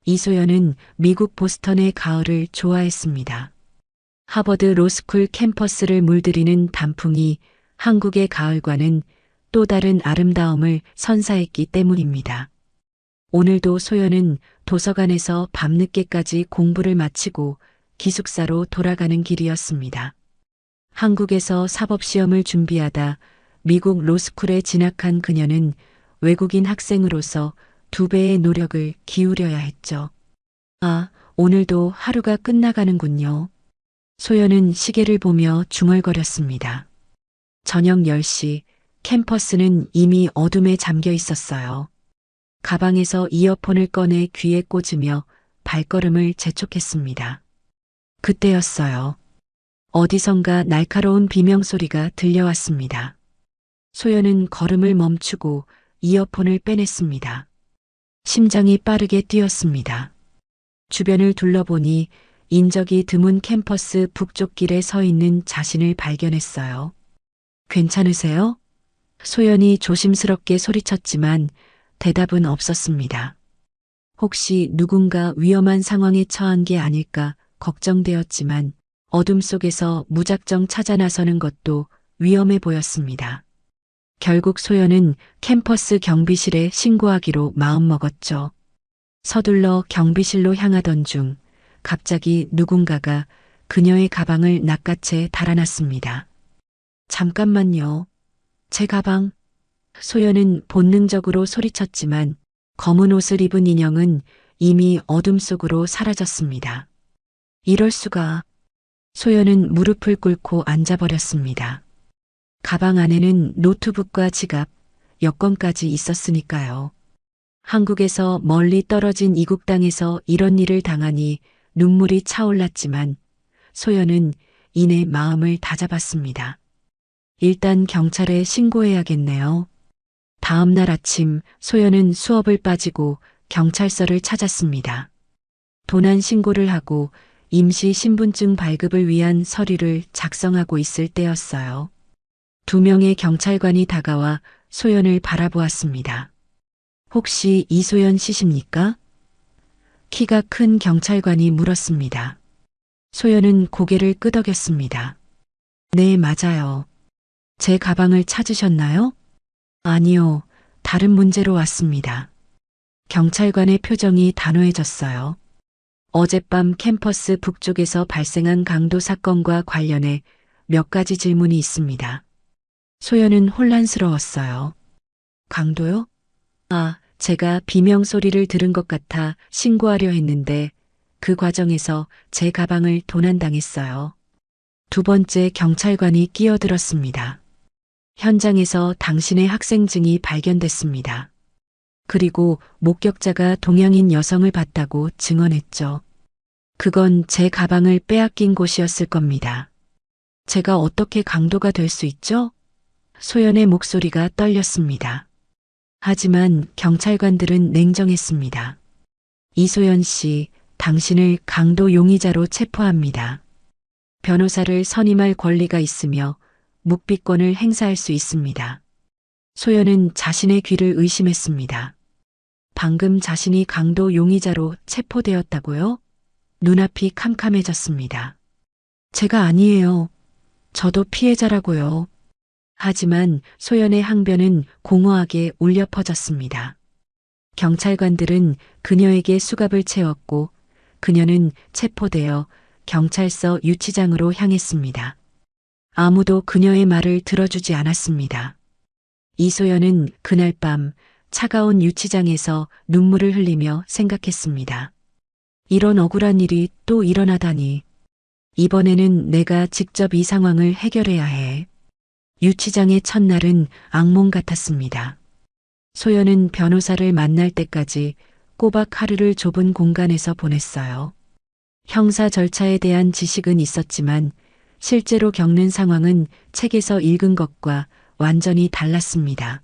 이소연은 미국 보스턴의 가을을 좋아했습니다. 하버드 로스쿨 캠퍼스를 물들이는 단풍이 한국의 가을과는 또 다른 아름다움을 선사했기 때문입니다. 오늘도 소연은 도서관에서 밤늦게까지 공부를 마치고 기숙사로 돌아가는 길이었습니다. 한국에서 사법시험을 준비하다 미국 로스쿨에 진학한 그녀는 외국인 학생으로서 2배의 노력을 기울여야 했죠. 아, 오늘도 하루가 끝나가는군요. 소연은 시계를 보며 중얼거렸습니다. 저녁 10시, 캠퍼스는 이미 어둠에 잠겨 있었어요. 가방에서 이어폰을 꺼내 귀에 꽂으며 발걸음을 재촉했습니다. 그때였어요. 어디선가 날카로운 비명소리가 들려왔습니다. 소연은 걸음을 멈추고 이어폰을 빼냈습니다. 심장이 빠르게 뛰었습니다. 주변을 둘러보니 인적이 드문 캠퍼스 북쪽 길에 서 있는 자신을 발견했어요. 괜찮으세요? 소연이 조심스럽게 소리쳤지만 대답은 없었습니다. 혹시 누군가 위험한 상황에 처한 게 아닐까 걱정되었지만 어둠 속에서 무작정 찾아 나서는 것도 위험해 보였습니다. 결국 소연은 캠퍼스 경비실에 신고하기로 마음먹었죠. 서둘러 경비실로 향하던 중 갑자기 누군가가 그녀의 가방을 낚아채 달아났습니다. 잠깐만요. 제 가방. 소연은 본능적으로 소리쳤지만 검은 옷을 입은 인형은 이미 어둠 속으로 사라졌습니다. 이럴 수가. 소연은 무릎을 꿇고 앉아버렸습니다. 가방 안에는 노트북과 지갑, 여권까지 있었으니까요. 한국에서 멀리 떨어진 이국 땅에서 이런 일을 당하니 눈물이 차올랐지만 소연은 이내 마음을 다잡았습니다. 일단 경찰에 신고해야겠네요. 다음 날 아침 소연은 수업을 빠지고 경찰서를 찾았습니다. 도난 신고를 하고 임시 신분증 발급을 위한 서류를 작성하고 있을 때였어요. 2명의 경찰관이 다가와 소연을 바라보았습니다. 혹시 이소연 씨십니까? 키가 큰 경찰관이 물었습니다. 소연은 고개를 끄덕였습니다. 네, 맞아요. 제 가방을 찾으셨나요? 아니요, 다른 문제로 왔습니다. 경찰관의 표정이 단호해졌어요. 어젯밤 캠퍼스 북쪽에서 발생한 강도 사건과 관련해 몇 가지 질문이 있습니다. 소연은 혼란스러웠어요. 강도요? 아, 제가 비명 소리를 들은 것 같아 신고하려 했는데 그 과정에서 제 가방을 도난당했어요. 2번째 경찰관이 끼어들었습니다. 현장에서 당신의 학생증이 발견됐습니다. 그리고 목격자가 동양인 여성을 봤다고 증언했죠. 그건 제 가방을 빼앗긴 곳이었을 겁니다. 제가 어떻게 강도가 될 수 있죠? 소연의 목소리가 떨렸습니다. 하지만 경찰관들은 냉정했습니다. 이소연 씨, 당신을 강도 용의자로 체포합니다. 변호사를 선임할 권리가 있으며 묵비권을 행사할 수 있습니다. 소연은 자신의 귀를 의심했습니다. 방금 자신이 강도 용의자로 체포되었다고요? 눈앞이 캄캄해졌습니다. 제가 아니에요. 저도 피해자라고요. 하지만 소연의 항변은 공허하게 울려 퍼졌습니다. 경찰관들은 그녀에게 수갑을 채웠고 그녀는 체포되어 경찰서 유치장으로 향했습니다. 아무도 그녀의 말을 들어주지 않았습니다. 이소연은 그날 밤 차가운 유치장에서 눈물을 흘리며 생각했습니다. 이런 억울한 일이 또 일어나다니. 이번에는 내가 직접 이 상황을 해결해야 해. 유치장의 첫날은 악몽 같았습니다. 소연은 변호사를 만날 때까지 꼬박 하루를 좁은 공간에서 보냈어요. 형사 절차에 대한 지식은 있었지만 실제로 겪는 상황은 책에서 읽은 것과 완전히 달랐습니다.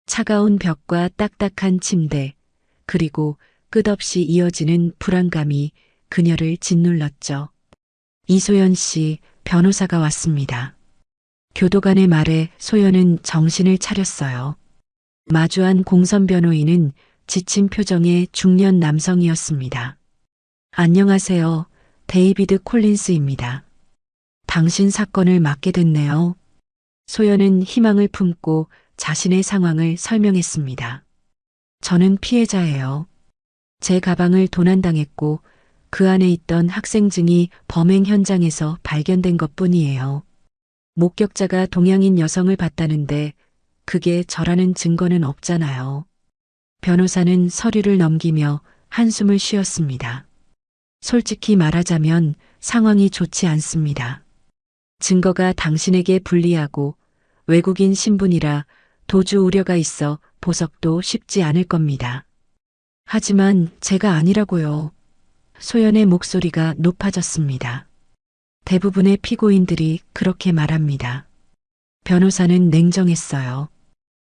차가운 벽과 딱딱한 침대, 그리고 끝없이 이어지는 불안감이 그녀를 짓눌렀죠. 이소연 씨, 변호사가 왔습니다. 교도관의 말에 소연은 정신을 차렸어요. 마주한 공선 변호인은 지친 표정의 중년 남성이었습니다. 안녕하세요. 데이비드 콜린스입니다. 당신 사건을 맡게 됐네요. 소연은 희망을 품고 자신의 상황을 설명했습니다. 저는 피해자예요. 제 가방을 도난당했고 그 안에 있던 학생증이 범행 현장에서 발견된 것뿐이에요. 목격자가 동양인 여성을 봤다는데 그게 저라는 증거는 없잖아요. 변호사는 서류를 넘기며 한숨을 쉬었습니다. 솔직히 말하자면 상황이 좋지 않습니다. 증거가 당신에게 불리하고 외국인 신분이라 도주 우려가 있어 보석도 쉽지 않을 겁니다. 하지만 제가 아니라고요. 소연의 목소리가 높아졌습니다. 대부분의 피고인들이 그렇게 말합니다. 변호사는 냉정했어요.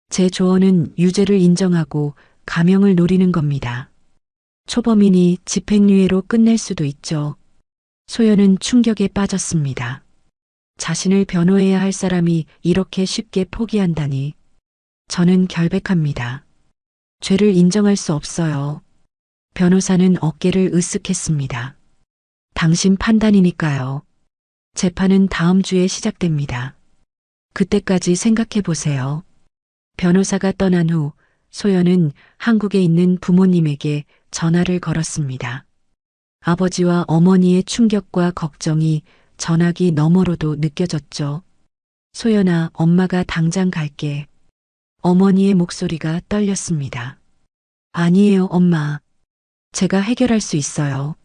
제 조언은 유죄를 인정하고 감형을 노리는 겁니다. 초범인이 집행유예로 끝낼 수도 있죠. 소연은 충격에 빠졌습니다. 자신을 변호해야 할 사람이 이렇게 쉽게 포기한다니. 저는 결백합니다. 죄를 인정할 수 없어요. 변호사는 어깨를 으쓱했습니다. 당신 판단이니까요. 재판은 다음 주에 시작됩니다. 그때까지 생각해 보세요. 변호사가 떠난 후 소연은 한국에 있는 부모님에게 전화를 걸었습니다. 아버지와 어머니의 충격과 걱정이 전화기 너머로도 느껴졌죠. 소연아, 엄마가 당장 갈게. 어머니의 목소리가 떨렸습니다. 아니에요, 엄마. 제가 해결할 수 있어요.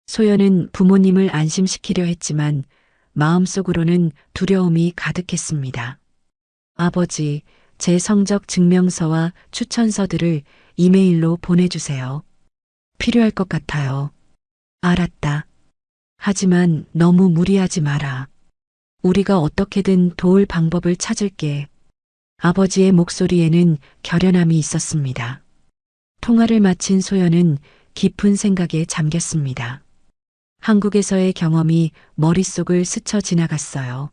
소연은 부모님을 안심시키려 했지만 마음속으로는 두려움이 가득했습니다. 아버지, 제 성적 증명서와 추천서들을 이메일로 보내주세요. 필요할 것 같아요. 알았다. 하지만 너무 무리하지 마라. 우리가 어떻게든 도울 방법을 찾을게. 아버지의 목소리에는 결연함이 있었습니다. 통화를 마친 소연은 깊은 생각에 잠겼습니다. 한국에서의 경험이 머릿속을 스쳐 지나갔어요.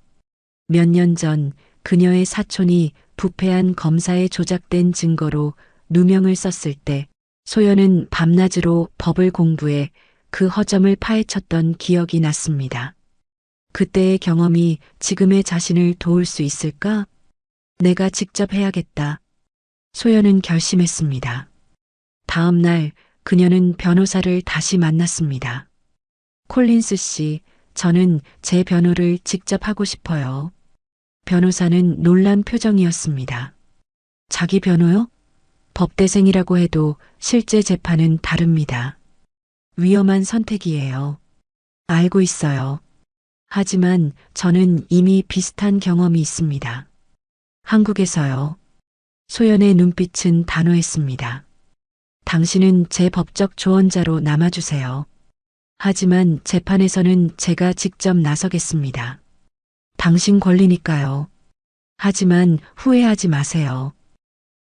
몇 년 전 그녀의 사촌이 부패한 검사의 조작된 증거로 누명을 썼을 때 소연은 밤낮으로 법을 공부해 그 허점을 파헤쳤던 기억이 났습니다. 그때의 경험이 지금의 자신을 도울 수 있을까? 내가 직접 해야겠다. 소연은 결심했습니다. 다음 날 그녀는 변호사를 다시 만났습니다. 콜린스 씨, 저는 제 변호를 직접 하고 싶어요. 변호사는 놀란 표정이었습니다. 자기 변호요? 법대생이라고 해도 실제 재판은 다릅니다. 위험한 선택이에요. 알고 있어요. 하지만 저는 이미 비슷한 경험이 있습니다. 한국에서요. 소연의 눈빛은 단호했습니다. 당신은 제 법적 조언자로 남아주세요. 하지만 재판에서는 제가 직접 나서겠습니다. 당신 권리니까요. 하지만 후회하지 마세요.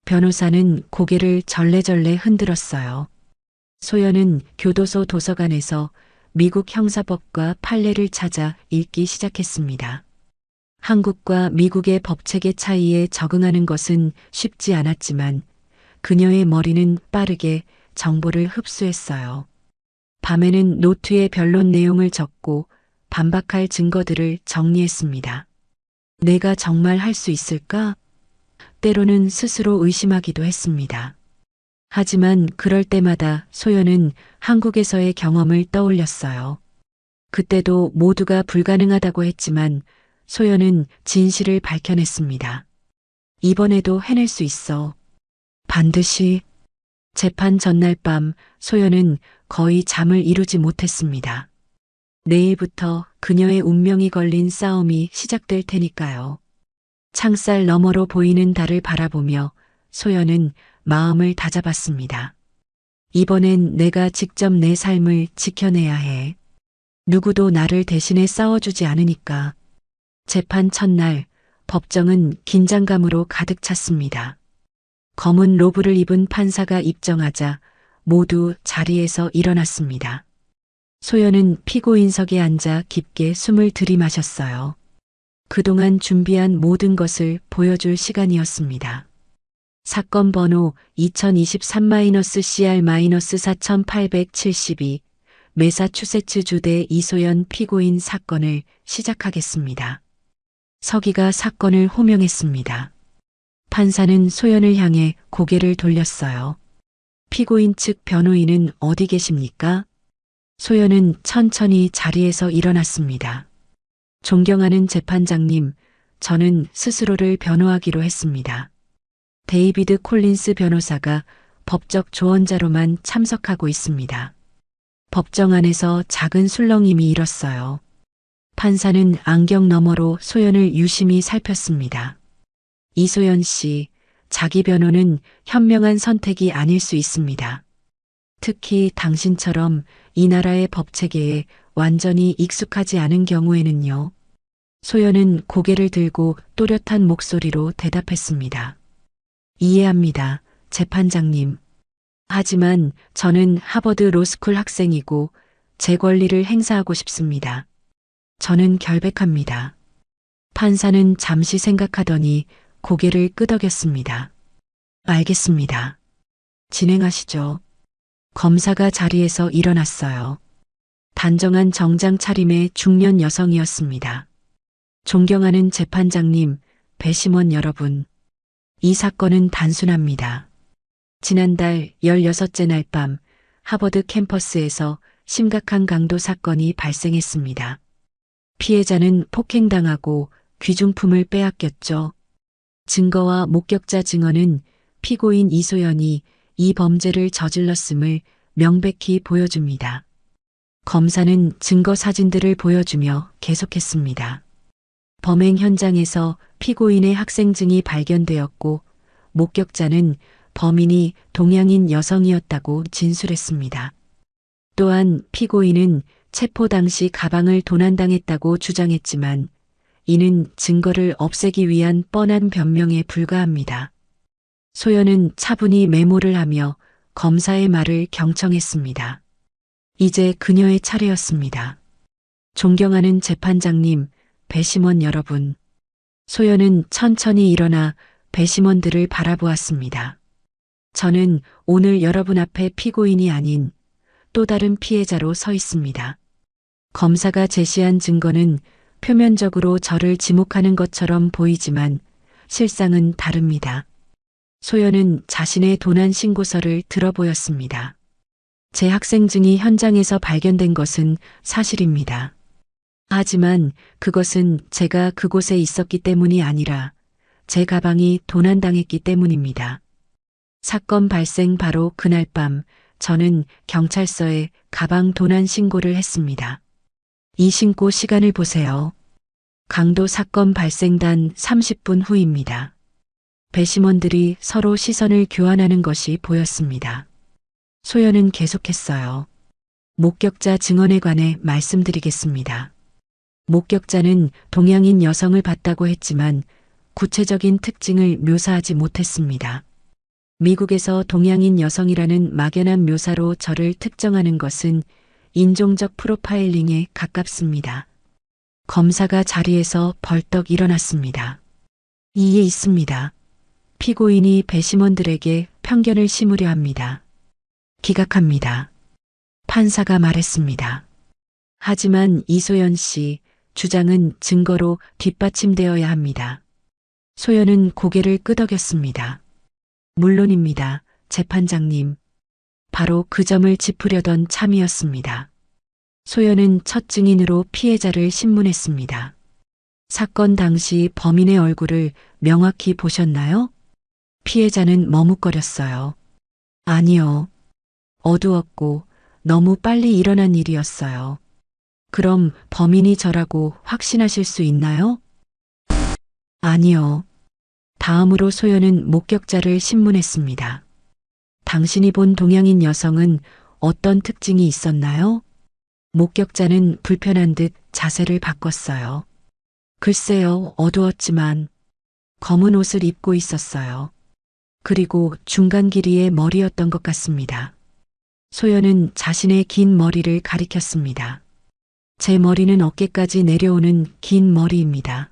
변호사는 고개를 절레절레 흔들었어요. 소연은 교도소 도서관에서 미국 형사법과 판례를 찾아 읽기 시작했습니다. 한국과 미국의 법체계 차이에 적응하는 것은 쉽지 않았지만 그녀의 머리는 빠르게 정보를 흡수했어요. 밤에는 노트에 변론 내용을 적고 반박할 증거들을 정리했습니다. 내가 정말 할 수 있을까? 때로는 스스로 의심하기도 했습니다. 하지만 그럴 때마다 소연은 한국에서의 경험을 떠올렸어요. 그때도 모두가 불가능하다고 했지만 소연은 진실을 밝혀냈습니다. 이번에도 해낼 수 있어. 반드시. 재판 전날 밤 소연은 거의 잠을 이루지 못했습니다. 내일부터 그녀의 운명이 걸린 싸움이 시작될 테니까요. 창살 너머로 보이는 달을 바라보며 소연은 마음을 다잡았습니다. 이번엔 내가 직접 내 삶을 지켜내야 해. 누구도 나를 대신해 싸워주지 않으니까. 재판 첫날 법정은 긴장감으로 가득 찼습니다. 검은 로브를 입은 판사가 입정하자 모두 자리에서 일어났습니다. 소연은 피고인석에 앉아 깊게 숨을 들이마셨어요. 그동안 준비한 모든 것을 보여줄 시간이었습니다. 사건 번호 2023-CR-4872 매사추세츠 주대 이소연 피고인 사건을 시작하겠습니다. 서기가 사건을 호명했습니다. 판사는 소연을 향해 고개를 돌렸어요. 피고인 측 변호인은 어디 계십니까? 소연은 천천히 자리에서 일어났습니다. 존경하는 재판장님, 저는 스스로를 변호하기로 했습니다. 데이비드 콜린스 변호사가 법적 조언자로만 참석하고 있습니다. 법정 안에서 작은 술렁임이 일었어요. 판사는 안경 너머로 소연을 유심히 살폈습니다. 이소연 씨, 자기 변호는 현명한 선택이 아닐 수 있습니다. 특히 당신처럼 이 나라의 법체계에 완전히 익숙하지 않은 경우에는요. 소연은 고개를 들고 또렷한 목소리로 대답했습니다. 이해합니다, 재판장님. 하지만 저는 하버드 로스쿨 학생이고 제 권리를 행사하고 싶습니다. 저는 결백합니다. 판사는 잠시 생각하더니 고개를 끄덕였습니다. 알겠습니다. 진행하시죠. 검사가 자리에서 일어났어요. 단정한 정장 차림의 중년 여성이었습니다. 존경하는 재판장님, 배심원 여러분. 이 사건은 단순합니다. 지난달 16째 날 밤 하버드 캠퍼스에서 심각한 강도 사건이 발생했습니다. 피해자는 폭행당하고 귀중품을 빼앗겼죠. 증거와 목격자 증언은 피고인 이소연이 이 범죄를 저질렀음을 명백히 보여줍니다. 검사는 증거 사진들을 보여주며 계속했습니다. 범행 현장에서 피고인의 학생증이 발견되었고 목격자는 범인이 동양인 여성이었다고 진술했습니다. 또한 피고인은 체포 당시 가방을 도난당했다고 주장했지만 이는 증거를 없애기 위한 뻔한 변명에 불과합니다. 소연은 차분히 메모를 하며 검사의 말을 경청했습니다. 이제 그녀의 차례였습니다. 존경하는 재판장님, 배심원 여러분. 소연은 천천히 일어나 배심원들을 바라보았습니다. 저는 오늘 여러분 앞에 피고인이 아닌 또 다른 피해자로 서 있습니다. 검사가 제시한 증거는 표면적으로 저를 지목하는 것처럼 보이지만 실상은 다릅니다. 소연은 자신의 도난 신고서를 들어보였습니다. 제 학생증이 현장에서 발견된 것은 사실입니다. 하지만 그것은 제가 그곳에 있었기 때문이 아니라 제 가방이 도난당했기 때문입니다. 사건 발생 바로 그날 밤 저는 경찰서에 가방 도난 신고를 했습니다. 이 신고 시간을 보세요. 강도 사건 발생 단 30분 후입니다. 배심원들이 서로 시선을 교환하는 것이 보였습니다. 소연은 계속했어요. 목격자 증언에 관해 말씀드리겠습니다. 목격자는 동양인 여성을 봤다고 했지만 구체적인 특징을 묘사하지 못했습니다. 미국에서 동양인 여성이라는 막연한 묘사로 저를 특정하는 것은 인종적 프로파일링에 가깝습니다. 검사가 자리에서 벌떡 일어났습니다. 이에 있습니다. 피고인이 배심원들에게 편견을 심으려 합니다. 기각합니다. 판사가 말했습니다. 하지만 이소연 씨 주장은 증거로 뒷받침되어야 합니다. 소연은 고개를 끄덕였습니다. 물론입니다, 재판장님. 바로 그 점을 짚으려던 참이었습니다. 소연은 첫 증인으로 피해자를 신문했습니다. 사건 당시 범인의 얼굴을 명확히 보셨나요? 피해자는 머뭇거렸어요. 아니요. 어두웠고 너무 빨리 일어난 일이었어요. 그럼 범인이 저라고 확신하실 수 있나요? 아니요. 다음으로 소연은 목격자를 신문했습니다. 당신이 본 동양인 여성은 어떤 특징이 있었나요? 목격자는 불편한 듯 자세를 바꿨어요. 글쎄요, 어두웠지만 검은 옷을 입고 있었어요. 그리고 중간 길이의 머리였던 것 같습니다. 소연은 자신의 긴 머리를 가리켰습니다. 제 머리는 어깨까지 내려오는 긴 머리입니다.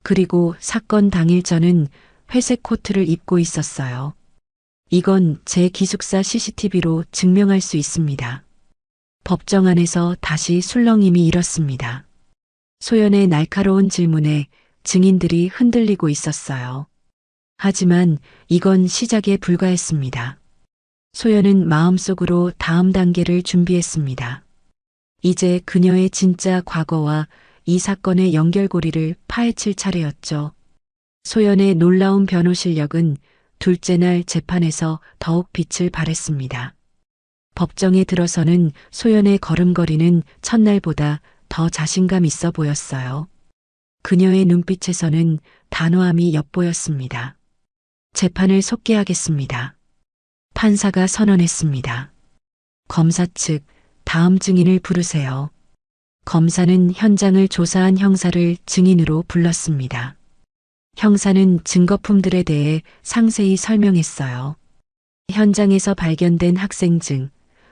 그리고 사건 당일 저는 회색 코트를 입고 있었어요. 이건 제 기숙사 CCTV로 증명할 수 있습니다. 법정 안에서 다시 술렁임이 일었습니다. 소연의 날카로운 질문에 증인들이 흔들리고 있었어요. 하지만 이건 시작에 불과했습니다. 소연은 마음속으로 다음 단계를 준비했습니다. 이제 그녀의 진짜 과거와 이 사건의 연결고리를 파헤칠 차례였죠. 소연의 놀라운 변호 실력은 둘째 날 재판에서 더욱 빛을 발했습니다. 법정에 들어서는 소연의 걸음걸이는 첫날보다 더 자신감 있어 보였어요. 그녀의 눈빛에서는 단호함이 엿보였습니다. 재판을 속개하겠습니다. 판사가 선언했습니다. 검사 측 다음 증인을 부르세요. 검사는 현장을 조사한 형사를 증인으로 불렀습니다. 형사는 증거품들에 대해 상세히 설명했어요. 현장에서 발견된 학생증,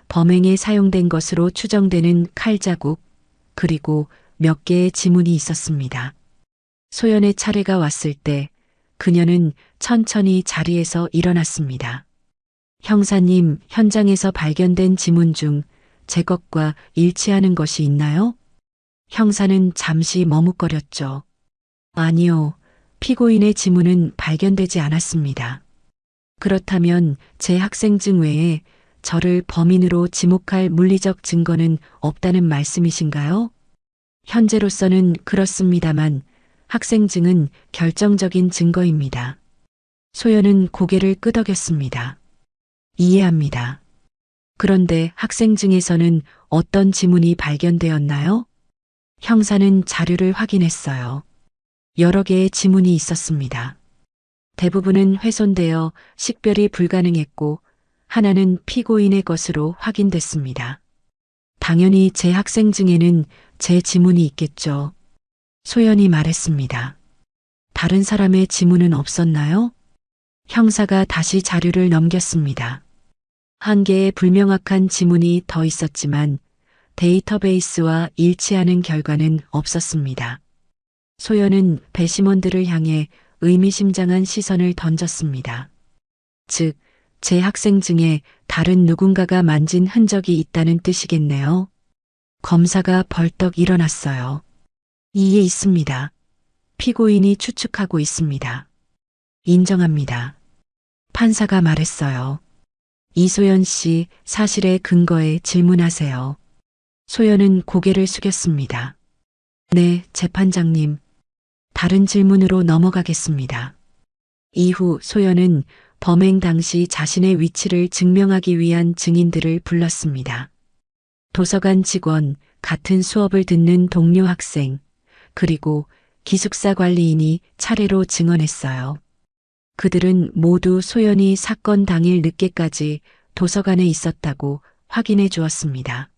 범행에 사용된 것으로 추정되는 칼자국, 그리고 몇 개의 지문이 있었습니다. 소연의 차례가 왔을 때 그녀는 천천히 자리에서 일어났습니다. 형사님, 현장에서 발견된 지문 중 제 것과 일치하는 것이 있나요? 형사는 잠시 머뭇거렸죠. 아니요, 피고인의 지문은 발견되지 않았습니다. 그렇다면 제 학생증 외에 저를 범인으로 지목할 물리적 증거는 없다는 말씀이신가요? 현재로서는 그렇습니다만 학생증은 결정적인 증거입니다. 소연은 고개를 끄덕였습니다. 이해합니다. 그런데 학생증에서는 어떤 지문이 발견되었나요? 형사는 자료를 확인했어요. 여러 개의 지문이 있었습니다. 대부분은 훼손되어 식별이 불가능했고 하나는 피고인의 것으로 확인됐습니다. 당연히 제 학생증에는 제 지문이 있겠죠. 소연이 말했습니다. 다른 사람의 지문은 없었나요? 형사가 다시 자료를 넘겼습니다. 한 개의 불명확한 지문이 더 있었지만 데이터베이스와 일치하는 결과는 없었습니다. 소연은 배심원들을 향해 의미심장한 시선을 던졌습니다. 즉, 제 학생증에 다른 누군가가 만진 흔적이 있다는 뜻이겠네요. 검사가 벌떡 일어났어요. 이에 있습니다. 피고인이 추측하고 있습니다. 인정합니다. 판사가 말했어요. 이소연 씨, 사실의 근거에 질문하세요. 소연은 고개를 숙였습니다. 네, 재판장님. 다른 질문으로 넘어가겠습니다. 이후 소연은 범행 당시 자신의 위치를 증명하기 위한 증인들을 불렀습니다. 도서관 직원, 같은 수업을 듣는 동료 학생, 그리고 기숙사 관리인이 차례로 증언했어요. 그들은 모두 소연이 사건 당일 늦게까지 도서관에 있었다고 확인해 주었습니다.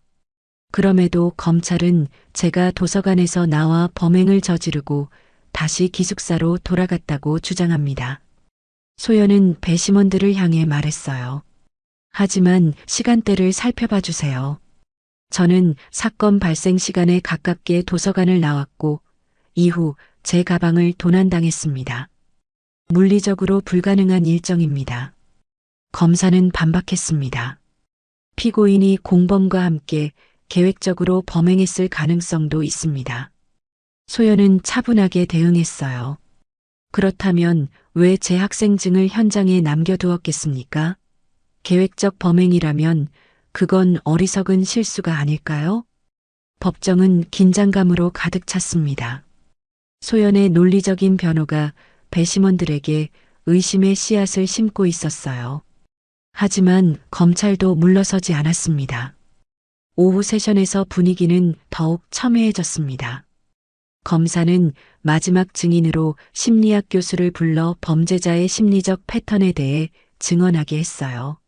그럼에도 검찰은 제가 도서관에서 나와 범행을 저지르고 다시 기숙사로 돌아갔다고 주장합니다. 소연은 배심원들을 향해 말했어요. 하지만 시간대를 살펴봐 주세요. 저는 사건 발생 시간에 가깝게 도서관을 나왔고 이후 제 가방을 도난당했습니다. 물리적으로 불가능한 일정입니다. 검사는 반박했습니다. 피고인이 공범과 함께 계획적으로 범행했을 가능성도 있습니다. 소연은 차분하게 대응했어요. 그렇다면 왜 제 학생증을 현장에 남겨두었겠습니까? 계획적 범행이라면 그건 어리석은 실수가 아닐까요? 법정은 긴장감으로 가득 찼습니다. 소연의 논리적인 변호가 배심원들에게 의심의 씨앗을 심고 있었어요. 하지만 검찰도 물러서지 않았습니다. 오후 세션에서 분위기는 더욱 첨예해졌습니다. 검사는 마지막 증인으로 심리학 교수를 불러 범죄자의 심리적 패턴에 대해 증언하게 했어요.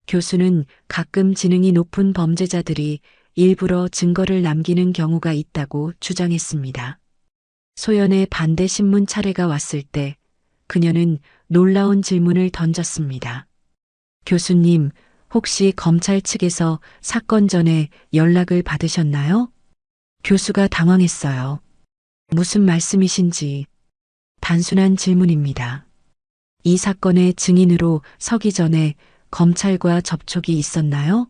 교수는 가끔 지능이 높은 범죄자들이 일부러 증거를 남기는 경우가 있다고 주장했습니다. 소연의 반대 신문 차례가 왔을 때 그녀는 놀라운 질문을 던졌습니다. 교수님, 혹시 검찰 측에서 사건 전에 연락을 받으셨나요? 교수가 당황했어요. 무슨 말씀이신지. 단순한 질문입니다. 이 사건의 증인으로 서기 전에 검찰과 접촉이 있었나요?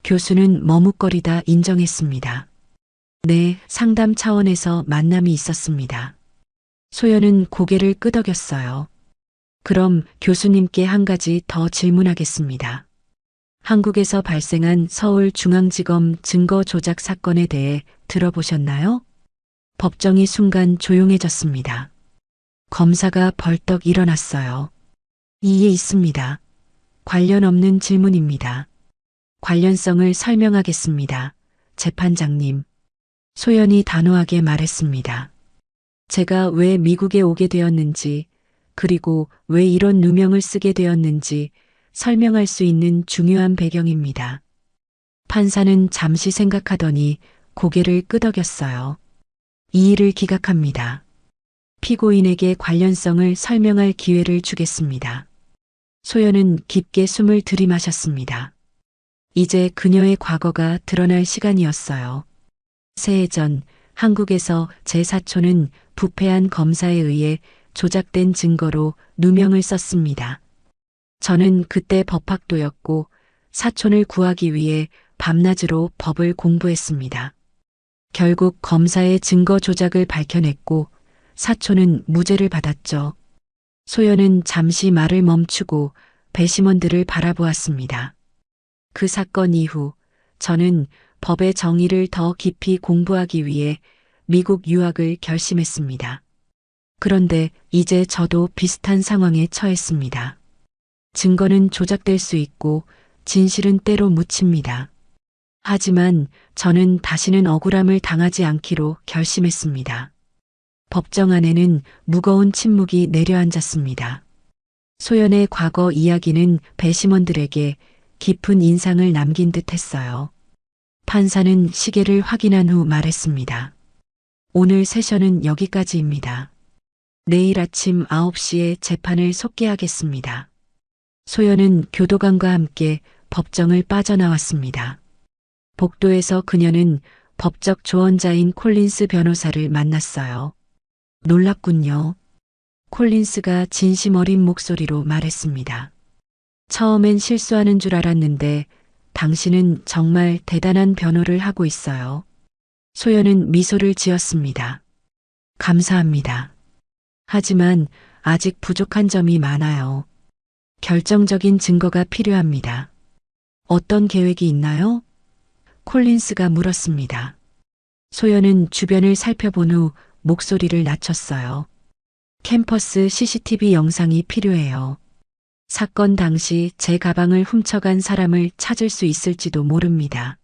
교수는 머뭇거리다 인정했습니다. 네, 상담 차원에서 만남이 있었습니다. 소연은 고개를 끄덕였어요. 그럼 교수님께 한 가지 더 질문하겠습니다. 한국에서 발생한 서울중앙지검 증거 조작 사건에 대해 들어보셨나요? 법정이 순간 조용해졌습니다. 검사가 벌떡 일어났어요. 이에 있습니다. 관련 없는 질문입니다. 관련성을 설명하겠습니다. 재판장님. 소연이 단호하게 말했습니다. 제가 왜 미국에 오게 되었는지, 그리고 왜 이런 누명을 쓰게 되었는지 설명할 수 있는 중요한 배경입니다. 판사는 잠시 생각하더니 고개를 끄덕였어요. 이 일을 기각합니다. 피고인에게 관련성을 설명할 기회를 주겠습니다. 소연은 깊게 숨을 들이마셨습니다. 이제 그녀의 과거가 드러날 시간이었어요. 새해 전 한국에서 제 사촌은 부패한 검사에 의해 조작된 증거로 누명을 썼습니다. 저는 그때 법학도였고 사촌을 구하기 위해 밤낮으로 법을 공부했습니다. 결국 검사의 증거 조작을 밝혀냈고 사촌은 무죄를 받았죠. 소연은 잠시 말을 멈추고 배심원들을 바라보았습니다. 그 사건 이후 저는 법의 정의를 더 깊이 공부하기 위해 미국 유학을 결심했습니다. 그런데 이제 저도 비슷한 상황에 처했습니다. 증거는 조작될 수 있고 진실은 때로 묻힙니다. 하지만 저는 다시는 억울함을 당하지 않기로 결심했습니다. 법정 안에는 무거운 침묵이 내려앉았습니다. 소연의 과거 이야기는 배심원들에게 깊은 인상을 남긴 듯 했어요. 판사는 시계를 확인한 후 말했습니다. 오늘 세션은 여기까지입니다. 내일 아침 9시에 재판을 속개하겠습니다. 소연은 교도관과 함께 법정을 빠져나왔습니다. 복도에서 그녀는 법적 조언자인 콜린스 변호사를 만났어요. 놀랍군요. 콜린스가 진심 어린 목소리로 말했습니다. 처음엔 실수하는 줄 알았는데 당신은 정말 대단한 변호를 하고 있어요. 소연은 미소를 지었습니다. 감사합니다. 하지만 아직 부족한 점이 많아요. 결정적인 증거가 필요합니다. 어떤 계획이 있나요? 콜린스가 물었습니다. 소연은 주변을 살펴본 후 목소리를 낮췄어요. 캠퍼스 CCTV 영상이 필요해요. 사건 당시 제 가방을 훔쳐간 사람을 찾을 수 있을지도 모릅니다.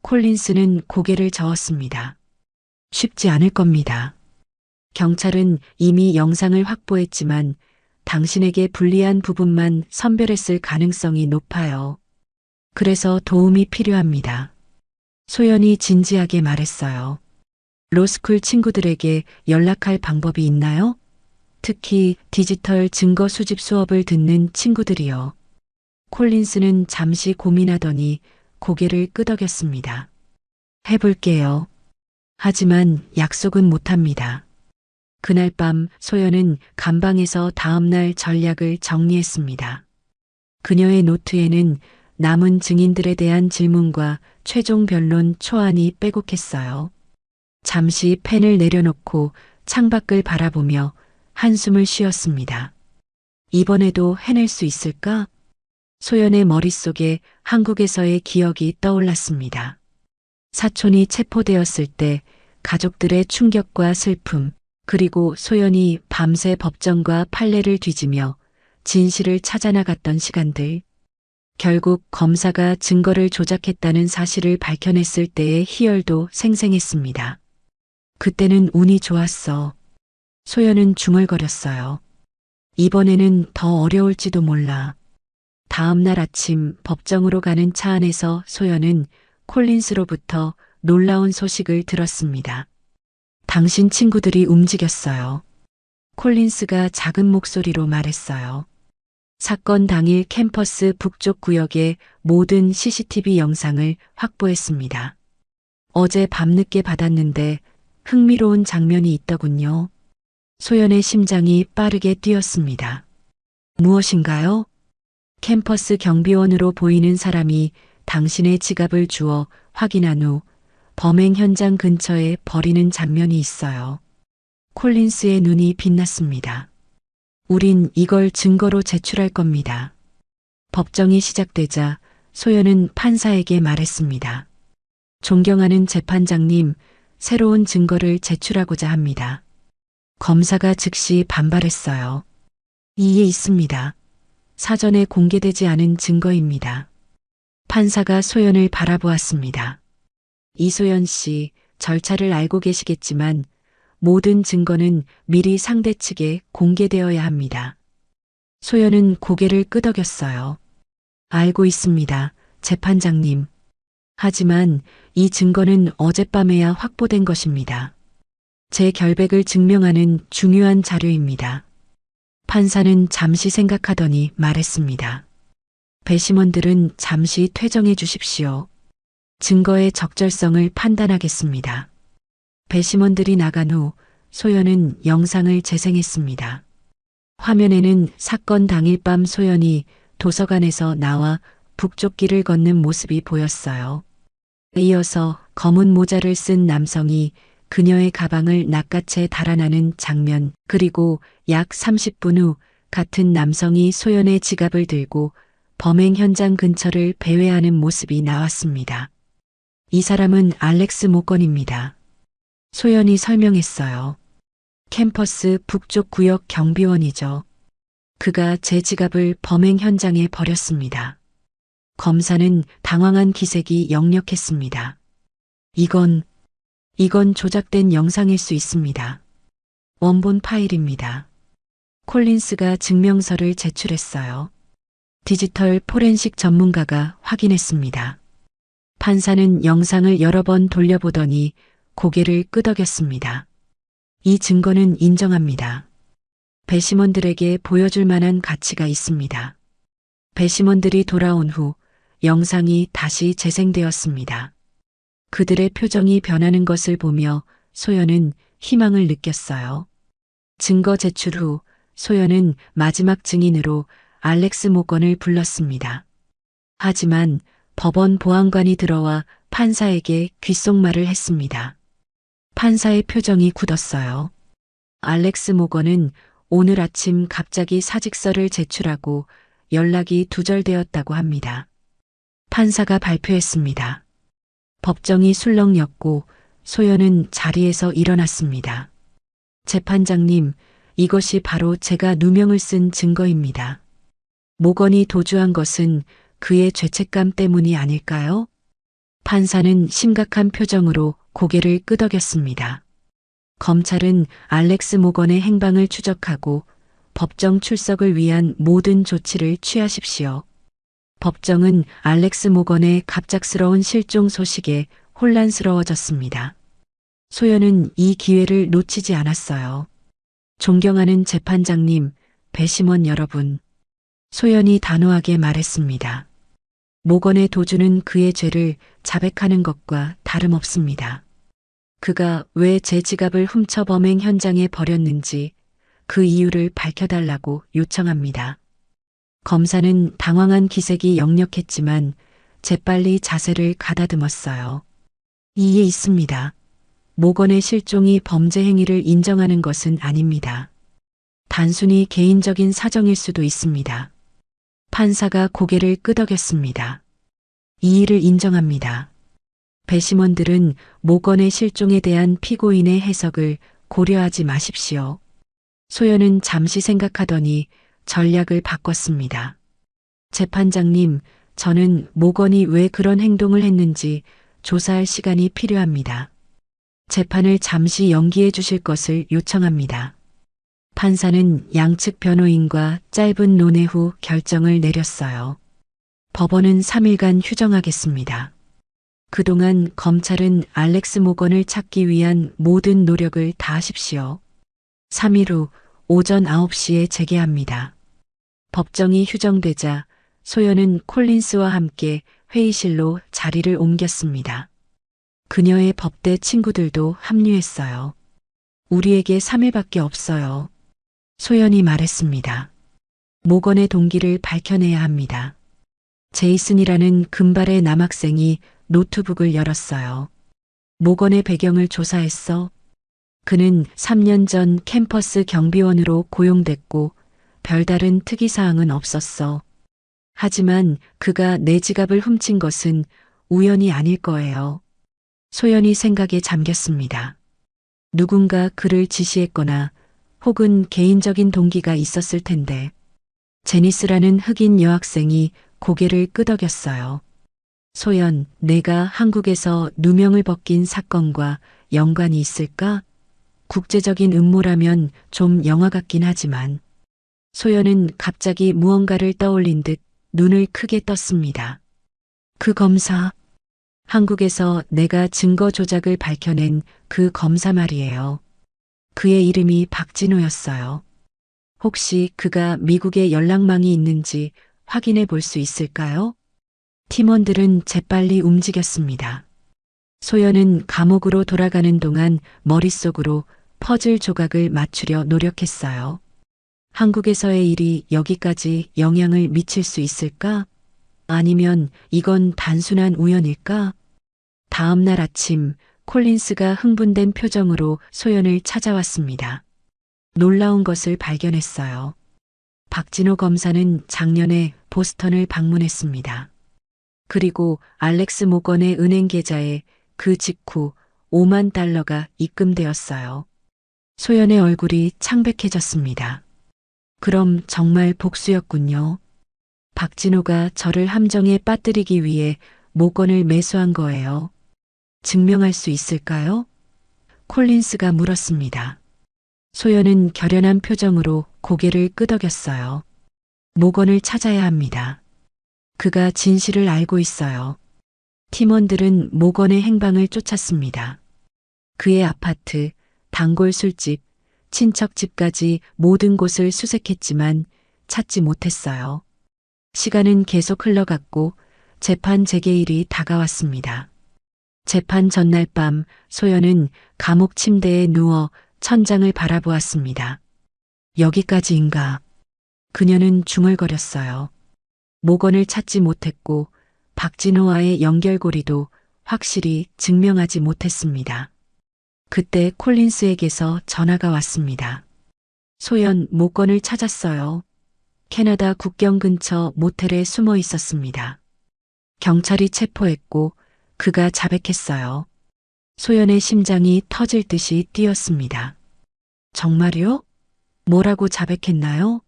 콜린스는 고개를 저었습니다. 쉽지 않을 겁니다. 경찰은 이미 영상을 확보했지만 당신에게 불리한 부분만 선별했을 가능성이 높아요. 그래서 도움이 필요합니다. 소연이 진지하게 말했어요. 로스쿨 친구들에게 연락할 방법이 있나요? 특히 디지털 증거 수집 수업을 듣는 친구들이요. 콜린스는 잠시 고민하더니 고개를 끄덕였습니다. 해볼게요. 하지만 약속은 못합니다. 그날 밤 소연은 감방에서 다음날 전략을 정리했습니다. 그녀의 노트에는 남은 증인들에 대한 질문과 최종 변론 초안이 빼곡했어요. 잠시 펜을 내려놓고 창밖을 바라보며 한숨을 쉬었습니다. 이번에도 해낼 수 있을까? 소연의 머릿속에 한국에서의 기억이 떠올랐습니다. 사촌이 체포되었을 때 가족들의 충격과 슬픔, 그리고 소연이 밤새 법정과 판례를 뒤지며 진실을 찾아나갔던 시간들. 결국 검사가 증거를 조작했다는 사실을 밝혀냈을 때의 희열도 생생했습니다. 그때는 운이 좋았어. 소연은 중얼거렸어요. 이번에는 더 어려울지도 몰라. 다음 날 아침 법정으로 가는 차 안에서 소연은 콜린스로부터 놀라운 소식을 들었습니다. 당신 친구들이 움직였어요. 콜린스가 작은 목소리로 말했어요. 사건 당일 캠퍼스 북쪽 구역의 모든 CCTV 영상을 확보했습니다. 어제 밤늦게 받았는데 흥미로운 장면이 있더군요. 소연의 심장이 빠르게 뛰었습니다. 무엇인가요? 캠퍼스 경비원으로 보이는 사람이 당신의 지갑을 주워 확인한 후 범행 현장 근처에 버리는 장면이 있어요. 콜린스의 눈이 빛났습니다. 우린 이걸 증거로 제출할 겁니다. 법정이 시작되자 소연은 판사에게 말했습니다. 존경하는 재판장님, 새로운 증거를 제출하고자 합니다. 검사가 즉시 반발했어요. 이에 있습니다. 사전에 공개되지 않은 증거입니다. 판사가 소연을 바라보았습니다. 이소연 씨, 절차를 알고 계시겠지만 모든 증거는 미리 상대 측에 공개되어야 합니다. 소연은 고개를 끄덕였어요. 알고 있습니다, 재판장님. 하지만 이 증거는 어젯밤에야 확보된 것입니다. 제 결백을 증명하는 중요한 자료입니다. 판사는 잠시 생각하더니 말했습니다. 배심원들은 잠시 퇴정해 주십시오. 증거의 적절성을 판단하겠습니다. 배심원들이 나간 후 소연은 영상을 재생했습니다. 화면에는 사건 당일 밤 소연이 도서관에서 나와 북쪽 길을 걷는 모습이 보였어요. 이어서 검은 모자를 쓴 남성이 그녀의 가방을 낚아채 달아나는 장면, 그리고 약 30분 후 같은 남성이 소연의 지갑을 들고 범행 현장 근처를 배회하는 모습이 나왔습니다. 이 사람은 알렉스 모건입니다. 소연이 설명했어요. 캠퍼스 북쪽 구역 경비원이죠. 그가 제 지갑을 범행 현장에 버렸습니다. 검사는 당황한 기색이 역력했습니다. 이건 조작된 영상일 수 있습니다. 원본 파일입니다. 콜린스가 증명서를 제출했어요. 디지털 포렌식 전문가가 확인했습니다. 판사는 영상을 여러 번 돌려보더니 고개를 끄덕였습니다. 이 증거는 인정합니다. 배심원들에게 보여줄 만한 가치가 있습니다. 배심원들이 돌아온 후 영상이 다시 재생되었습니다. 그들의 표정이 변하는 것을 보며 소연은 희망을 느꼈어요. 증거 제출 후 소연은 마지막 증인으로 알렉스 모건을 불렀습니다. 하지만 법원 보안관이 들어와 판사에게 귓속말을 했습니다. 판사의 표정이 굳었어요. 알렉스 모건은 오늘 아침 갑자기 사직서를 제출하고 연락이 두절되었다고 합니다. 판사가 발표했습니다. 법정이 술렁였고 소연은 자리에서 일어났습니다. 재판장님, 이것이 바로 제가 누명을 쓴 증거입니다. 모건이 도주한 것은 그의 죄책감 때문이 아닐까요? 판사는 심각한 표정으로 고개를 끄덕였습니다. 검찰은 알렉스 모건의 행방을 추적하고 법정 출석을 위한 모든 조치를 취하십시오. 법정은 알렉스 모건의 갑작스러운 실종 소식에 혼란스러워졌습니다. 소연은 이 기회를 놓치지 않았어요. 존경하는 재판장님, 배심원 여러분. 소연이 단호하게 말했습니다. 모건의 도주는 그의 죄를 자백하는 것과 다름없습니다. 그가 왜 제 지갑을 훔쳐 범행 현장에 버렸는지 그 이유를 밝혀달라고 요청합니다. 검사는 당황한 기색이 역력했지만 재빨리 자세를 가다듬었어요. 이에 있습니다. 모건의 실종이 범죄 행위를 인정하는 것은 아닙니다. 단순히 개인적인 사정일 수도 있습니다. 판사가 고개를 끄덕였습니다. 이 일을 인정합니다. 배심원들은 모건의 실종에 대한 피고인의 해석을 고려하지 마십시오. 소연은 잠시 생각하더니 전략을 바꿨습니다. 재판장님, 저는 모건이 왜 그런 행동을 했는지 조사할 시간이 필요합니다. 재판을 잠시 연기해 주실 것을 요청합니다. 판사는 양측 변호인과 짧은 논의 후 결정을 내렸어요. 법원은 3일간 휴정하겠습니다. 그동안 검찰은 알렉스 모건을 찾기 위한 모든 노력을 다하십시오. 3일 후 오전 9시에 재개합니다. 법정이 휴정되자 소연은 콜린스와 함께 회의실로 자리를 옮겼습니다. 그녀의 법대 친구들도 합류했어요. 우리에게 3일밖에 없어요. 소연이 말했습니다. 모건의 동기를 밝혀내야 합니다. 제이슨이라는 금발의 남학생이 노트북을 열었어요. 모건의 배경을 조사했어. 그는 3년 전 캠퍼스 경비원으로 고용됐고 별다른 특이사항은 없었어. 하지만 그가 내 지갑을 훔친 것은 우연이 아닐 거예요. 소연이 생각에 잠겼습니다. 누군가 그를 지시했거나 혹은 개인적인 동기가 있었을 텐데 제니스라는 흑인 여학생이 고개를 끄덕였어요. 소연, 내가 한국에서 누명을 벗긴 사건과 연관이 있을까? 국제적인 음모라면 좀 영화 같긴 하지만 소연은 갑자기 무언가를 떠올린 듯 눈을 크게 떴습니다. 그 검사, 한국에서 내가 증거 조작을 밝혀낸 그 검사 말이에요. 그의 이름이 박진호였어요. 혹시 그가 미국에 연락망이 있는지 확인해 볼 수 있을까요? 팀원들은 재빨리 움직였습니다. 소연은 감옥으로 돌아가는 동안 머릿속으로 퍼즐 조각을 맞추려 노력했어요. 한국에서의 일이 여기까지 영향을 미칠 수 있을까? 아니면 이건 단순한 우연일까? 다음 날 아침 콜린스가 흥분된 표정으로 소연을 찾아왔습니다. 놀라운 것을 발견했어요. 박진호 검사는 작년에 보스턴을 방문했습니다. 그리고 알렉스 모건의 은행 계좌에 그 직후 5만 달러가 입금되었어요. 소연의 얼굴이 창백해졌습니다. 그럼 정말 복수였군요. 박진호가 저를 함정에 빠뜨리기 위해 모건을 매수한 거예요. 증명할 수 있을까요? 콜린스가 물었습니다. 소연은 결연한 표정으로 고개를 끄덕였어요. 모건을 찾아야 합니다. 그가 진실을 알고 있어요. 팀원들은 모건의 행방을 쫓았습니다. 그의 아파트, 단골 술집, 친척집까지 모든 곳을 수색했지만 찾지 못했어요. 시간은 계속 흘러갔고 재판 재개일이 다가왔습니다. 재판 전날 밤 소연은 감옥 침대에 누워 천장을 바라보았습니다. 여기까지인가? 그녀는 중얼거렸어요. 모건을 찾지 못했고 박진호와의 연결고리도 확실히 증명하지 못했습니다. 그때 콜린스에게서 전화가 왔습니다. 소연, 모건을 찾았어요. 캐나다 국경 근처 모텔에 숨어 있었습니다. 경찰이 체포했고 그가 자백했어요. 소연의 심장이 터질 듯이 뛰었습니다. 정말요? 뭐라고 자백했나요?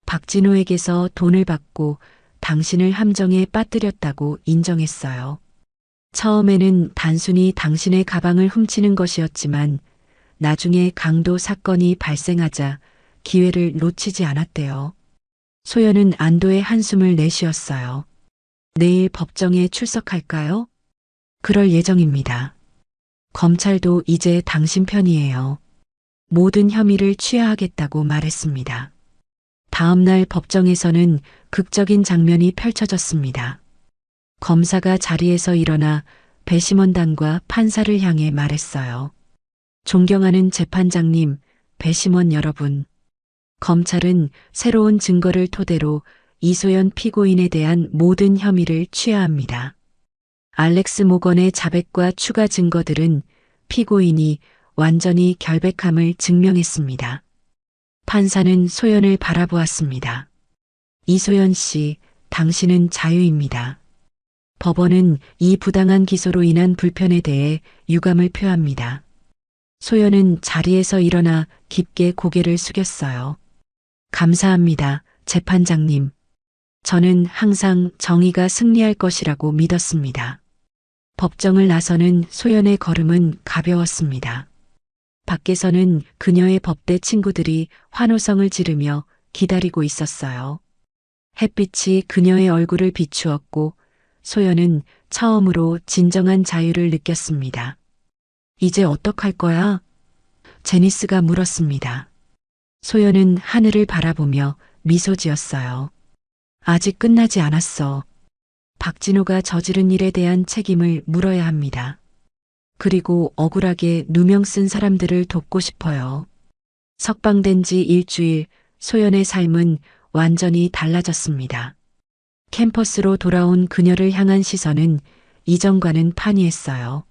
박진호에게서 돈을 받고 당신을 함정에 빠뜨렸다고 인정했어요. 처음에는 단순히 당신의 가방을 훔치는 것이었지만 나중에 강도 사건이 발생하자 기회를 놓치지 않았대요. 소연은 안도의 한숨을 내쉬었어요. 내일 법정에 출석할까요? 그럴 예정입니다. 검찰도 이제 당신 편이에요. 모든 혐의를 취하하겠다고 말했습니다. 다음 날 법정에서는 극적인 장면이 펼쳐졌습니다. 검사가 자리에서 일어나 배심원단과 판사를 향해 말했어요. 존경하는 재판장님, 배심원 여러분. 검찰은 새로운 증거를 토대로 이소연 피고인에 대한 모든 혐의를 취하합니다. 알렉스 모건의 자백과 추가 증거들은 피고인이 완전히 결백함을 증명했습니다. 판사는 소연을 바라보았습니다. 이소연 씨, 당신은 자유입니다. 법원은 이 부당한 기소로 인한 불편에 대해 유감을 표합니다. 소연은 자리에서 일어나 깊게 고개를 숙였어요. 감사합니다, 재판장님. 저는 항상 정의가 승리할 것이라고 믿었습니다. 법정을 나서는 소연의 걸음은 가벼웠습니다. 밖에서는 그녀의 법대 친구들이 환호성을 지르며 기다리고 있었어요. 햇빛이 그녀의 얼굴을 비추었고 소연은 처음으로 진정한 자유를 느꼈습니다. 이제 어떡할 거야? 제니스가 물었습니다. 소연은 하늘을 바라보며 미소 지었어요. 아직 끝나지 않았어. 박진호가 저지른 일에 대한 책임을 물어야 합니다. 그리고 억울하게 누명 쓴 사람들을 돕고 싶어요. 석방된 지 일주일, 소연의 삶은 완전히 달라졌습니다. 캠퍼스로 돌아온 그녀를 향한 시선은 이전과는 판이했어요.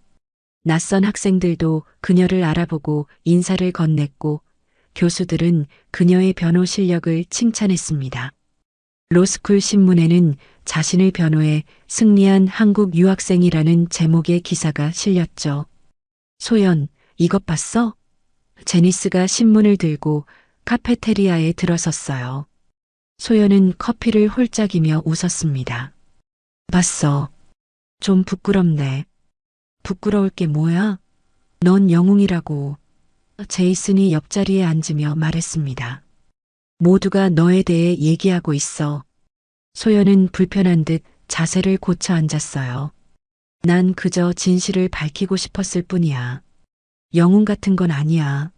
낯선 학생들도 그녀를 알아보고 인사를 건넸고 교수들은 그녀의 변호 실력을 칭찬했습니다. 로스쿨 신문에는 자신을 변호해 승리한 한국 유학생이라는 제목의 기사가 실렸죠. 소연, 이것 봤어? 제니스가 신문을 들고 카페테리아에 들어섰어요. 소연은 커피를 홀짝이며 웃었습니다. 봤어. 좀 부끄럽네. 부끄러울 게 뭐야? 넌 영웅이라고. 제이슨이 옆자리에 앉으며 말했습니다. 모두가 너에 대해 얘기하고 있어. 소연은 불편한 듯 자세를 고쳐 앉았어요. 난 그저 진실을 밝히고 싶었을 뿐이야. 영웅 같은 건 아니야.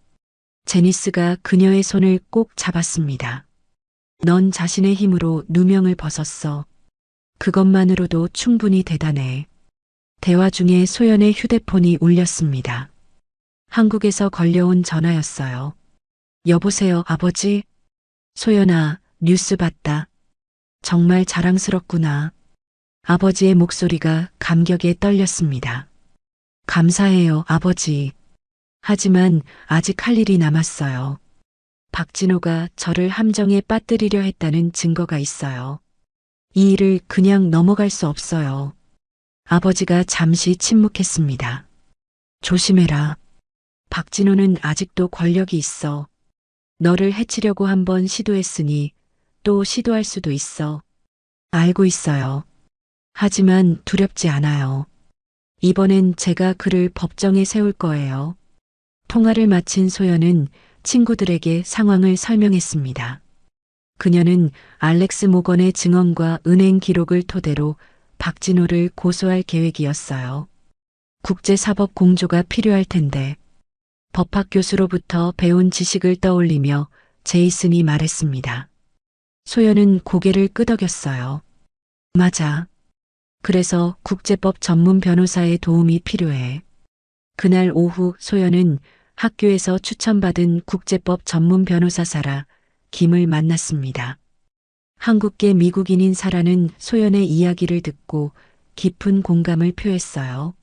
제니스가 그녀의 손을 꼭 잡았습니다. 넌 자신의 힘으로 누명을 벗었어. 그것만으로도 충분히 대단해. 대화 중에 소연의 휴대폰이 울렸습니다. 한국에서 걸려온 전화였어요. 여보세요, 아버지? 소연아, 뉴스 봤다. 정말 자랑스럽구나. 아버지의 목소리가 감격에 떨렸습니다. 감사해요, 아버지. 하지만 아직 할 일이 남았어요. 박진호가 저를 함정에 빠뜨리려 했다는 증거가 있어요. 이 일을 그냥 넘어갈 수 없어요. 아버지가 잠시 침묵했습니다. 조심해라. 박진호는 아직도 권력이 있어. 너를 해치려고 한번 시도했으니 또 시도할 수도 있어. 알고 있어요. 하지만 두렵지 않아요. 이번엔 제가 그를 법정에 세울 거예요. 통화를 마친 소연은 친구들에게 상황을 설명했습니다. 그녀는 알렉스 모건의 증언과 은행 기록을 토대로 박진호를 고소할 계획이었어요. 국제사법 공조가 필요할 텐데 법학 교수로부터 배운 지식을 떠올리며 제이슨이 말했습니다. 소연은 고개를 끄덕였어요. 맞아. 그래서 국제법 전문 변호사의 도움이 필요해. 그날 오후 소연은 학교에서 추천받은 국제법 전문 변호사 사라 김을 만났습니다. 한국계 미국인인 사라는 소연의 이야기를 듣고 깊은 공감을 표했어요.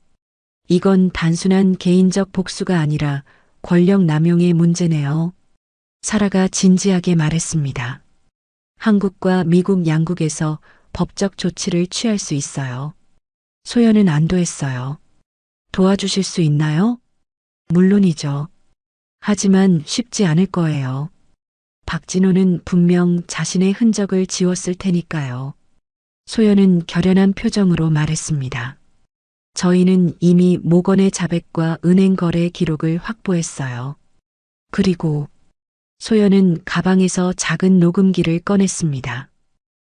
이건 단순한 개인적 복수가 아니라 권력 남용의 문제네요. 사라가 진지하게 말했습니다. 한국과 미국 양국에서 법적 조치를 취할 수 있어요. 소연은 안도했어요. 도와주실 수 있나요? 물론이죠. 하지만 쉽지 않을 거예요. 박진호는 분명 자신의 흔적을 지웠을 테니까요. 소연은 결연한 표정으로 말했습니다. 저희는 이미 모건의 자백과 은행 거래 기록을 확보했어요. 그리고 소연은 가방에서 작은 녹음기를 꺼냈습니다.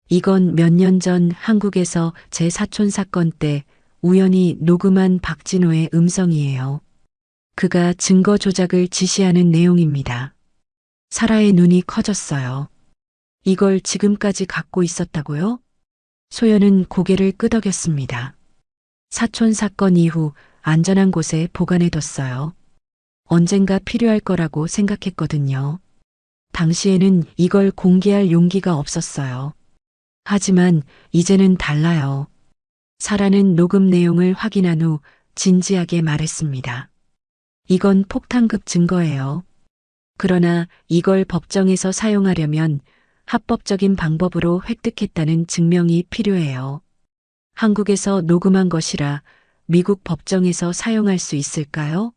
이건 몇 년 전 한국에서 제 사촌 사건 때 우연히 녹음한 박진호의 음성이에요. 그가 증거 조작을 지시하는 내용입니다. 사라의 눈이 커졌어요. 이걸 지금까지 갖고 있었다고요? 소연은 고개를 끄덕였습니다. 사촌 사건 이후 안전한 곳에 보관해뒀어요. 언젠가 필요할 거라고 생각했거든요. 당시에는 이걸 공개할 용기가 없었어요. 하지만 이제는 달라요. 사라는 녹음 내용을 확인한 후 진지하게 말했습니다. 이건 폭탄급 증거예요. 그러나 이걸 법정에서 사용하려면 합법적인 방법으로 획득했다는 증명이 필요해요. 한국에서 녹음한 것이라 미국 법정에서 사용할 수 있을까요?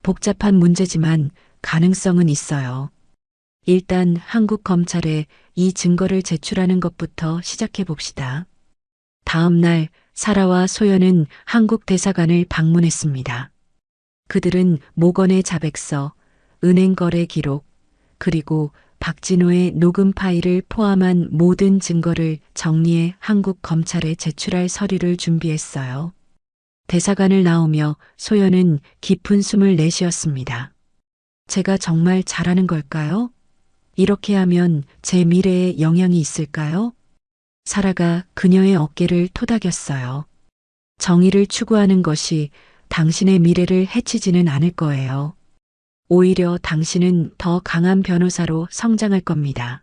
복잡한 문제지만 가능성은 있어요. 일단 한국 검찰에 이 증거를 제출하는 것부터 시작해 봅시다. 다음 날 사라와 소연은 한국 대사관을 방문했습니다. 그들은 모건의 자백서, 은행 거래 기록, 그리고 박진호의 녹음 파일을 포함한 모든 증거를 정리해 한국 검찰에 제출할 서류를 준비했어요. 대사관을 나오며 소연은 깊은 숨을 내쉬었습니다. 제가 정말 잘하는 걸까요? 이렇게 하면 제 미래에 영향이 있을까요? 사라가 그녀의 어깨를 토닥였어요. 정의를 추구하는 것이 당신의 미래를 해치지는 않을 거예요. 오히려 당신은 더 강한 변호사로 성장할 겁니다.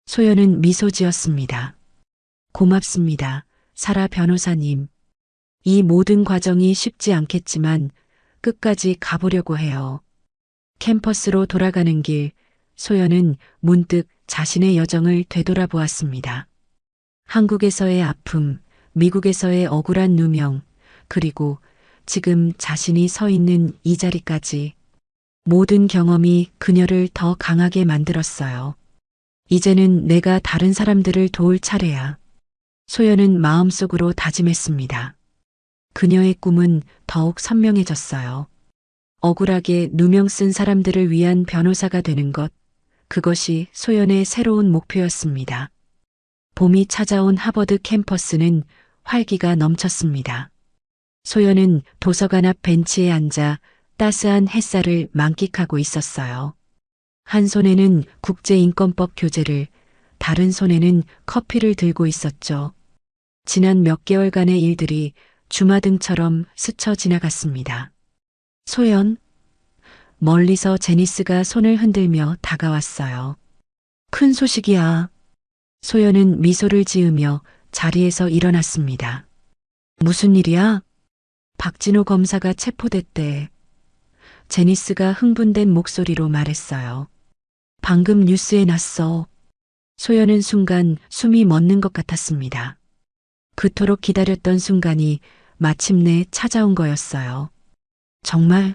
소연은 미소 지었습니다. 고맙습니다. 사라 변호사님. 이 모든 과정이 쉽지 않겠지만 끝까지 가보려고 해요. 캠퍼스로 돌아가는 길, 소연은 문득 자신의 여정을 되돌아보았습니다. 한국에서의 아픔, 미국에서의 억울한 누명, 그리고 지금 자신이 서 있는 이 자리까지 모든 경험이 그녀를 더 강하게 만들었어요. 이제는 내가 다른 사람들을 도울 차례야. 소연은 마음속으로 다짐했습니다. 그녀의 꿈은 더욱 선명해졌어요. 억울하게 누명 쓴 사람들을 위한 변호사가 되는 것, 그것이 소연의 새로운 목표였습니다. 봄이 찾아온 하버드 캠퍼스는 활기가 넘쳤습니다. 소연은 도서관 앞 벤치에 앉아 따스한 햇살을 만끽하고 있었어요. 한 손에는 국제인권법 교재를, 다른 손에는 커피를 들고 있었죠. 지난 몇 개월간의 일들이 주마등처럼 스쳐 지나갔습니다. 소연, 멀리서 제니스가 손을 흔들며 다가왔어요. 큰 소식이야. 소연은 미소를 지으며 자리에서 일어났습니다. 무슨 일이야? 박진호 검사가 체포됐대. 제니스가 흥분된 목소리로 말했어요. 방금 뉴스에 났어. 소연은 순간 숨이 멎는 것 같았습니다. 그토록 기다렸던 순간이 마침내 찾아온 거였어요. 정말?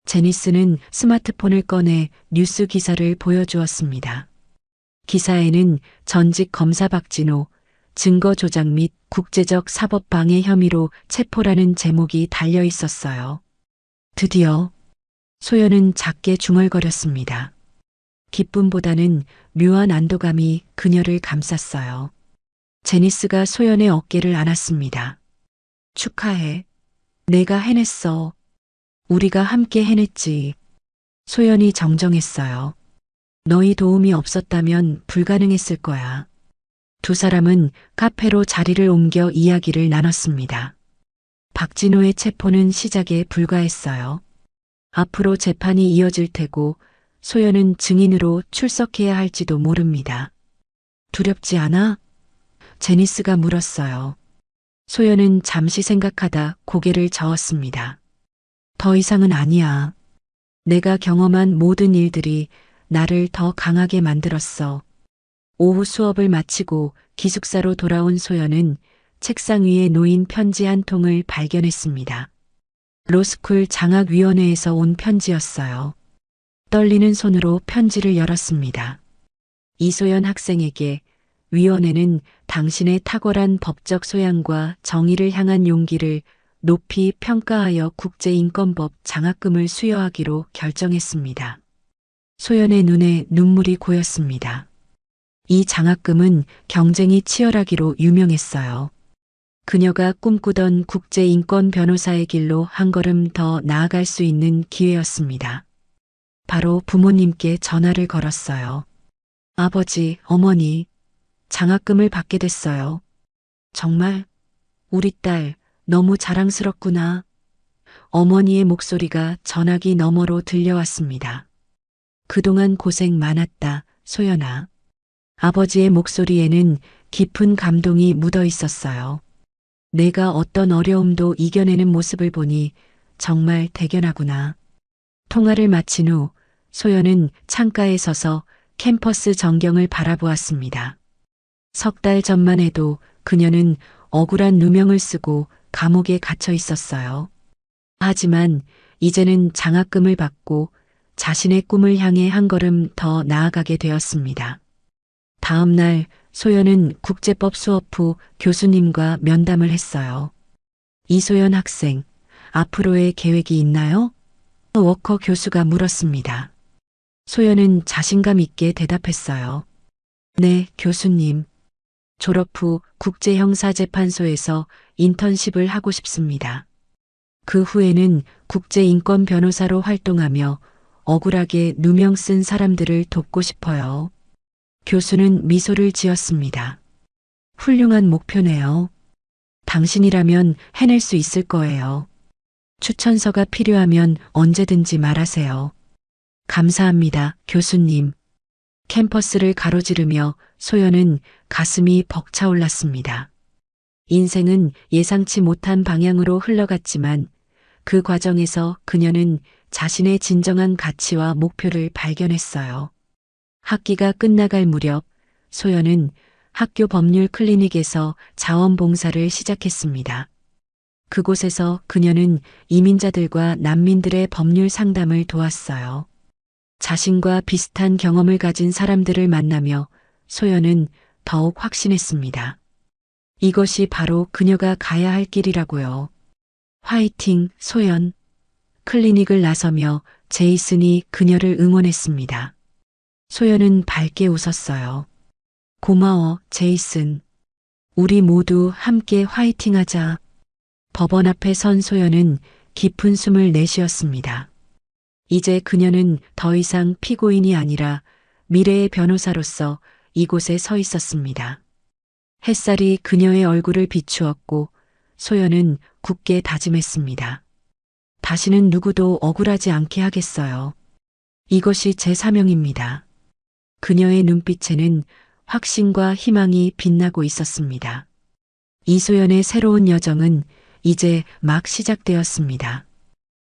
제니스는 스마트폰을 꺼내 뉴스 기사를 보여주었습니다. 기사에는 전직 검사 박진호, 증거 조작 및 국제적 사법 방해 혐의로 체포라는 제목이 달려 있었어요. 드디어 소연은 작게 중얼거렸습니다. 기쁨보다는 묘한 안도감이 그녀를 감쌌어요. 제니스가 소연의 어깨를 안았습니다. 축하해. 내가 해냈어. 우리가 함께 해냈지. 소연이 정정했어요. 너희 도움이 없었다면 불가능했을 거야. 두 사람은 카페로 자리를 옮겨 이야기를 나눴습니다. 박진호의 체포는 시작에 불과했어요. 앞으로 재판이 이어질 테고 소연은 증인으로 출석해야 할지도 모릅니다. 두렵지 않아? 제니스가 물었어요. 소연은 잠시 생각하다 고개를 저었습니다. 더 이상은 아니야. 내가 경험한 모든 일들이 나를 더 강하게 만들었어. 오후 수업을 마치고 기숙사로 돌아온 소연은 책상 위에 놓인 편지 한 통을 발견했습니다. 로스쿨 장학위원회에서 온 편지였어요. 떨리는 손으로 편지를 열었습니다. 이소연 학생에게 위원회는 당신의 탁월한 법적 소양과 정의를 향한 용기를 높이 평가하여 국제인권법 장학금을 수여하기로 결정했습니다. 소연의 눈에 눈물이 고였습니다. 이 장학금은 경쟁이 치열하기로 유명했어요. 그녀가 꿈꾸던 국제인권 변호사의 길로 한 걸음 더 나아갈 수 있는 기회였습니다. 바로 부모님께 전화를 걸었어요. 아버지, 어머니, 장학금을 받게 됐어요. 정말 우리 딸 너무 자랑스럽구나. 어머니의 목소리가 전화기 너머로 들려왔습니다. 그동안 고생 많았다, 소연아. 아버지의 목소리에는 깊은 감동이 묻어 있었어요. 내가 어떤 어려움도 이겨내는 모습을 보니 정말 대견하구나. 통화를 마친 후 소연은 창가에 서서 캠퍼스 전경을 바라보았습니다. 석 달 전만 해도 그녀는 억울한 누명을 쓰고 감옥에 갇혀 있었어요. 하지만 이제는 장학금을 받고 자신의 꿈을 향해 한 걸음 더 나아가게 되었습니다. 다음 날 소연은 국제법 수업 후 교수님과 면담을 했어요. 이소연 학생, 앞으로의 계획이 있나요? 워커 교수가 물었습니다. 소연은 자신감 있게 대답했어요. 네, 교수님. 졸업 후 국제형사재판소에서 인턴십을 하고 싶습니다. 그 후에는 국제인권 변호사로 활동하며 억울하게 누명 쓴 사람들을 돕고 싶어요. 교수는 미소를 지었습니다. 훌륭한 목표네요. 당신이라면 해낼 수 있을 거예요. 추천서가 필요하면 언제든지 말하세요. 감사합니다, 교수님. 캠퍼스를 가로지르며 소연은 가슴이 벅차올랐습니다. 인생은 예상치 못한 방향으로 흘러갔지만 그 과정에서 그녀는 자신의 진정한 가치와 목표를 발견했어요. 학기가 끝나갈 무렵 소연은 학교 법률 클리닉에서 자원봉사를 시작했습니다. 그곳에서 그녀는 이민자들과 난민들의 법률 상담을 도왔어요. 자신과 비슷한 경험을 가진 사람들을 만나며 소연은 더욱 확신했습니다. 이것이 바로 그녀가 가야 할 길이라고요. 화이팅, 소연. 클리닉을 나서며 제이슨이 그녀를 응원했습니다. 소연은 밝게 웃었어요. 고마워, 제이슨. 우리 모두 함께 화이팅하자. 법원 앞에 선 소연은 깊은 숨을 내쉬었습니다. 이제 그녀는 더 이상 피고인이 아니라 미래의 변호사로서 이곳에 서 있었습니다. 햇살이 그녀의 얼굴을 비추었고 소연은 굳게 다짐했습니다. 다시는 누구도 억울하지 않게 하겠어요. 이것이 제 사명입니다. 그녀의 눈빛에는 확신과 희망이 빛나고 있었습니다. 이소연의 새로운 여정은 이제 막 시작되었습니다.